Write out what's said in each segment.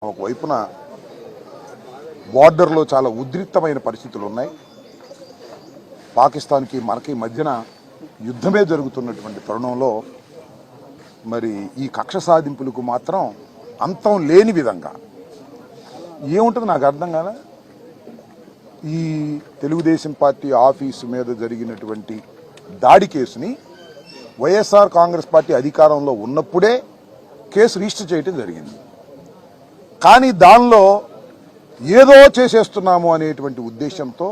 ఒకవైపున బార్డర్లో చాలా ఉద్రిక్తమైన పరిస్థితులు ఉన్నాయి. పాకిస్తాన్కి మనకి మధ్యన యుద్ధమే జరుగుతున్నటువంటి తరుణంలో మరి ఈ కక్ష సాధింపులకు మాత్రం అంతం లేని విధంగా ఏముంటుంది నాకు అర్థం కాదా. ఈ తెలుగుదేశం పార్టీ ఆఫీసు మీద జరిగినటువంటి దాడి కేసుని వైఎస్ఆర్ కాంగ్రెస్ పార్టీ అధికారంలో ఉన్నప్పుడే కేసు రిజిస్టర్ చేయడం జరిగింది. కానీ దానిలో ఏదో చేసేస్తున్నాము అనేటువంటి ఉద్దేశంతో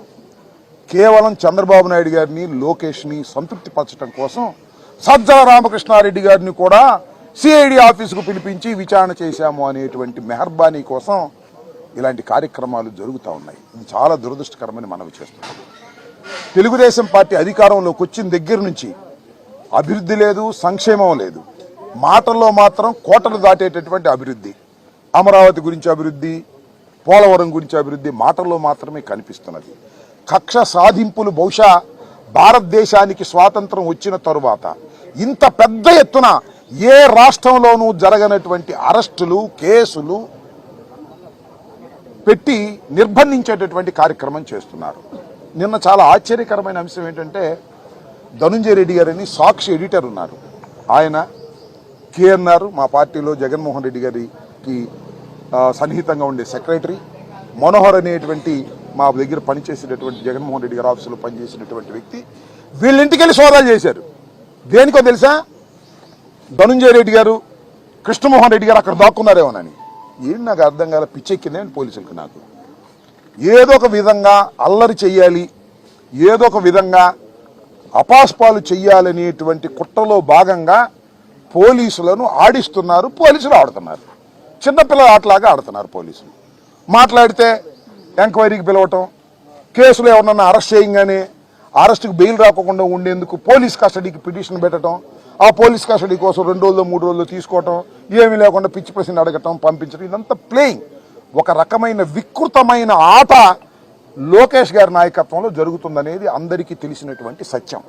కేవలం చంద్రబాబు నాయుడు గారిని లోకేష్ని సంతృప్తిపరచడం కోసం సజ్జల రామకృష్ణారెడ్డి గారిని కూడా సిఐడి ఆఫీసుకు పిలిపించి విచారణ చేశాము అనేటువంటి మెహర్బానీ కోసం ఇలాంటి కార్యక్రమాలు జరుగుతూ ఉన్నాయి. ఇది చాలా దురదృష్టకరమని మనవి చేస్తున్నాం. తెలుగుదేశం పార్టీ అధికారంలోకి వచ్చిన దగ్గర నుంచి అభివృద్ధి లేదు, సంక్షేమం లేదు. మాటల్లో మాత్రం కోటలు దాటేటటువంటి అభివృద్ధి, అమరావతి గురించి అభివృద్ధి, పోలవరం గురించి అభివృద్ధి మాటల్లో మాత్రమే కనిపిస్తున్నది. కక్ష సాధింపులు బహుశా భారతదేశానికి స్వాతంత్రం వచ్చిన తరువాత ఇంత పెద్ద ఎత్తున ఏ రాష్ట్రంలోనూ జరగనటువంటి అరెస్టులు, కేసులు పెట్టి నిర్బంధించేటటువంటి కార్యక్రమం చేస్తున్నారు. నిన్న చాలా ఆశ్చర్యకరమైన అంశం ఏంటంటే ధనుంజయ రెడ్డి గారని సాక్షి ఎడిటర్ ఉన్నారు. ఆయన కేఎన్ఆర్ మా పార్టీలో జగన్మోహన్ రెడ్డి గారికి సన్నిహితంగా ఉండే సెక్రటరీ, మనోహర్ అనేటువంటి మా దగ్గర పనిచేసేటటువంటి జగన్మోహన్ రెడ్డి గారి ఆఫీసులో పనిచేసినటువంటి వ్యక్తి వీళ్ళింటికి వెళ్ళి సోదాలు చేశారు. దేనికో తెలుసా? ధనుంజయ రెడ్డి గారు, కృష్ణమోహన్ రెడ్డి గారు అక్కడ దాక్కున్నారేమోనని. ఏం నాకు అర్థం కాల, పిచ్చెక్కిందే పోలీసులకు. నాకు ఏదో ఒక విధంగా అల్లరి చెయ్యాలి, ఏదో ఒక విధంగా అపాస్పాలు చెయ్యాలనేటువంటి కుట్రలో భాగంగా పోలీసులను ఆడిస్తున్నారు, పోలీసులు ఆడుతున్నారు. చిన్నపిల్లల ఆటలాగా ఆడుతున్నారు పోలీసులు. మాట్లాడితే ఎంక్వైరీకి పిలవటం, కేసులో ఎవరన్నా అరెస్ట్ చేయగానే అరెస్టుకు బెయిల్ రాకుండా ఉండేందుకు పోలీస్ కస్టడీకి పిటిషన్ పెట్టడం, ఆ పోలీస్ కస్టడీ కోసం 2 రోజులు 3 రోజులు తీసుకోవటం, ఏమీ లేకుండా పిచ్చి ప్రశ్న అడగటం, పంపించడం, ఇదంతా ప్లేయింగ్. ఒక రకమైన వికృతమైన ఆట లోకేష్ గారి నాయకత్వంలో జరుగుతుందనేది అందరికీ తెలిసినటువంటి సత్యం.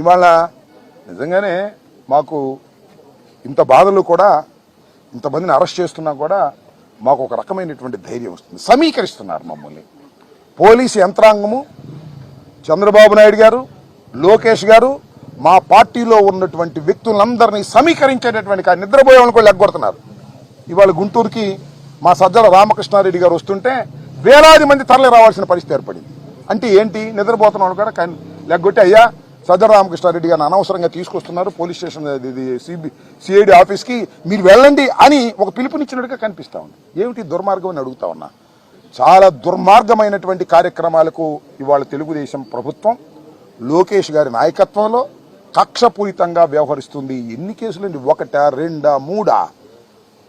ఇవాళ నిజంగానే మాకు ఇంత బాధలు కూడా, ఇంతమందిని అరెస్ట్ చేస్తున్నా కూడా మాకు ఒక రకమైనటువంటి ధైర్యం వస్తుంది. సమీకరిస్తున్నారు మమ్మల్ని పోలీసు యంత్రాంగము, చంద్రబాబు నాయుడు గారు, లోకేష్ గారు, మా పార్టీలో ఉన్నటువంటి వ్యక్తులందరినీ సమీకరించేటటువంటి నిద్రపోయే వాళ్ళని కూడా లెగ్గొడుతున్నారు. ఇవాళ గుంటూరుకి మా సజ్జల రామకృష్ణారెడ్డి గారు వస్తుంటే వేలాది మంది తరలి రావాల్సిన పరిస్థితి ఏర్పడింది. అంటే ఏంటి? నిద్రపోతున్న వాళ్ళు కూడా లెగ్గొట్టి, అయ్యా సజ్జల రామకృష్ణారెడ్డి గారిని అనవసరంగా తీసుకొస్తున్నారు పోలీస్ స్టేషన్ సిఐడి ఆఫీస్కి, మీరు వెళ్ళండి అని ఒక పిలుపునిచ్చినట్టుగా కనిపిస్తా ఉంది. ఏమిటి దుర్మార్గం అని అడుగుతా ఉన్నా. చాలా దుర్మార్గమైనటువంటి కార్యక్రమాలకు ఇవాళ తెలుగుదేశం ప్రభుత్వం లోకేష్ గారి నాయకత్వంలో కక్షపూరితంగా వ్యవహరిస్తుంది. ఎన్ని కేసులండి? 1, 2, 3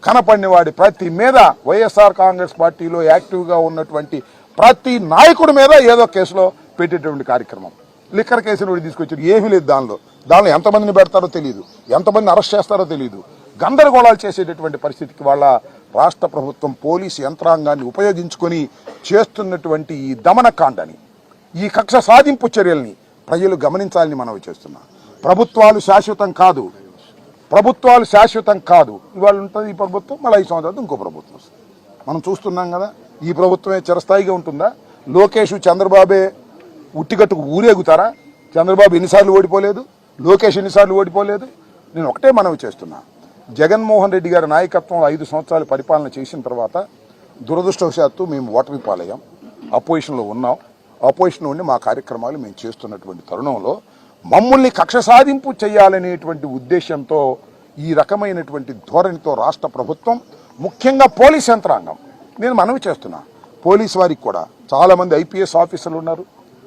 కనపడిన వాడి ప్రతి మీద వైఎస్ఆర్ కాంగ్రెస్ పార్టీలో యాక్టివ్గా ఉన్నటువంటి ప్రతి నాయకుడి మీద ఏదో కేసులో పెట్టేటువంటి కార్యక్రమం. లిక్కర్ కేసును కూడా తీసుకొచ్చారు, ఏమీ లేదు దానిలో ఎంతమందిని పెడతారో తెలియదు, ఎంతమందిని అరెస్ట్ చేస్తారో తెలియదు. గందరగోళాలు చేసేటటువంటి పరిస్థితికి వాళ్ళ రాష్ట్ర ప్రభుత్వం పోలీసు యంత్రాంగాన్ని ఉపయోగించుకొని చేస్తున్నటువంటి ఈ దమనకాండని, ఈ కక్ష సాధింపు చర్యల్ని ప్రజలు గమనించాలని మనవి చేస్తున్నాం. ప్రభుత్వాలు శాశ్వతం కాదు, ప్రభుత్వాలు శాశ్వతం కాదు. ఇవాళ ఉంటుంది ఈ ప్రభుత్వం, మళ్ళీ 5 సంవత్సరాలు ఇంకో ప్రభుత్వం వస్తుంది. మనం చూస్తున్నాం కదా. ఈ ప్రభుత్వమే చిరస్థాయిగా ఉంటుందా? లోకేష్ చంద్రబాబే ఉట్టిగట్టుకు ఊరేగుతారా? చంద్రబాబు ఎన్నిసార్లు ఓడిపోలేదు, లోకేష్ ఎన్నిసార్లు ఓడిపోలేదు. నేను ఒకటే మనవి చేస్తున్నా, జగన్మోహన్ రెడ్డి గారి నాయకత్వంలో 5 సంవత్సరాలు పరిపాలన చేసిన తర్వాత దురదృష్టవశాత్తు మేము ఓటమి పాలయ్యాం. అపోజిషన్లో ఉన్నాం. అపోజిషన్ ఉండి మా కార్యక్రమాలు మేము చేస్తున్నటువంటి తరుణంలో మమ్మల్ని కక్ష సాధింపు చేయాలనేటువంటి ఉద్దేశంతో ఈ రకమైనటువంటి ధోరణితో రాష్ట్ర ప్రభుత్వం, ముఖ్యంగా పోలీస్ యంత్రాంగం, నేను మనవి చేస్తున్నా, పోలీసు వారికి కూడా చాలామంది ఐపీఎస్ ఆఫీసర్లు ఉన్నారు,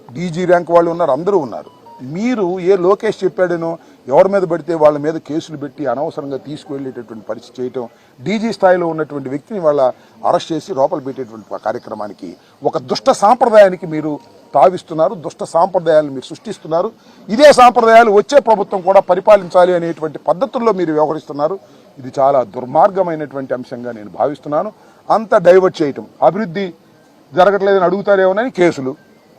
డీజీ ర్యాంక్ వాళ్ళు ఉన్నారు, అందరూ ఉన్నారు. మీరు ఏ లోకేష్ చెప్పాడనో ఎవరి మీద పెడితే వాళ్ళ మీద కేసులు పెట్టి అనవసరంగా తీసుకువెళ్ళేటటువంటి పరిస్థితి చేయటం, డీజీ స్థాయిలో ఉన్నటువంటి వ్యక్తిని వాళ్ళ అరెస్ట్ చేసి లోపల పెట్టేటువంటి కార్యక్రమానికి, ఒక దుష్ట సాంప్రదాయానికి మీరు తావిస్తున్నారు, దుష్ట సాంప్రదాయాలను మీరు సృష్టిస్తున్నారు. ఇదే సాంప్రదాయాలు వచ్చే ప్రభుత్వం కూడా పరిపాలించాలి అనేటువంటి పద్ధతుల్లో మీరు వ్యవహరిస్తున్నారు. ఇది చాలా దుర్మార్గమైనటువంటి అంశంగా నేను భావిస్తున్నాను. అంత డైవర్ట్ చేయటం, అభివృద్ధి జరగట్లేదని అడుగుతారేమోనని కేసులు,